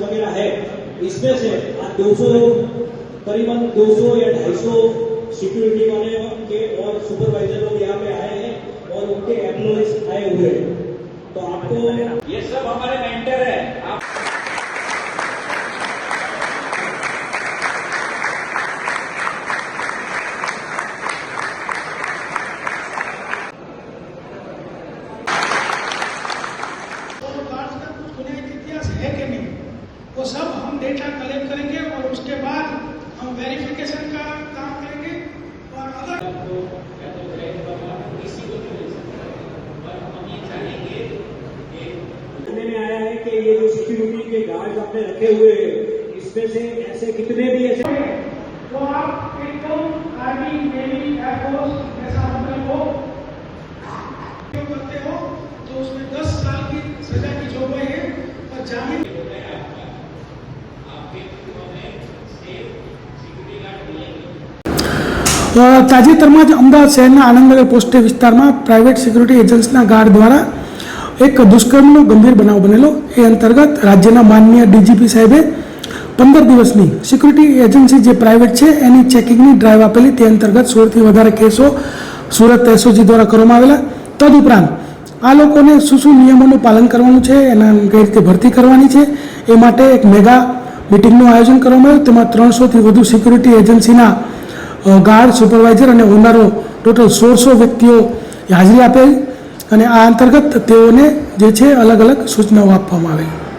वगैरह है, इसमें से 200 करीबन 200 या 250 सिक्योरिटी वाले के और सुपरवाइजर लोग यहाँ पे आए हैं और उनके एम्प्लॉइज आए हुए हैं। तो आपको ये सब हमारे मेंटर है। है कि नहीं, वो सब हम डेटा कलेक्ट करेंगे और उसके बाद हम वेरिफिकेशन का काम करेंगे। और अगर सुनने में आया है कि ये जो सिक्योरिटी के गार्ड आपने रखे हुए हैं, इसमें से ऐसे कितने भी ऐसे तो आप एकदम आर्मी, नेवी, एयरफोर्स ऐसा होटल को करते हो तो उसमें 10 साल की सजा की जोगवाई है और जामीन। તાજેતરમાં જ અમદાવાદ શહેરના આનંદનગર પોસ્ટે વિસ્તારમાં પ્રાઇવેટ સિક્યુરિટી એજન્સીના ગાર્ડ દ્વારા એક દુષ્કર્મનો ગંભીર બનાવ બનેલો. એ અંતર્ગત રાજ્યના માનનીય ડીજીપી સાહેબે 15 દિવસની સિક્યુરિટી એજન્સી જે પ્રાઇવેટ છે એની ચેકિંગની ડ્રાઈવ આપેલી. તે અંતર્ગત 16થી વધારે કેસો સુરત એસઓજી દ્વારા કરવામાં આવેલા. તદુપરાંત આ લોકોને શું નિયમોનું પાલન કરવાનું છે, એના કઈ રીતે ભરતી કરવાની છે, એ માટે એક મેગા મિટિંગનું આયોજન કરવામાં આવ્યું. તેમાં 300થી વધુ સિક્યુરિટી એજન્સીના ગાર્ડ, સુપરવાઇઝર અને ઓનરો ટોટલ 1600 વ્યક્તિઓ હાજરી આપેલ અને આ અંતર્ગત તેઓને જે છે અલગ અલગ સૂચનાઓ આપવામાં આવેલી.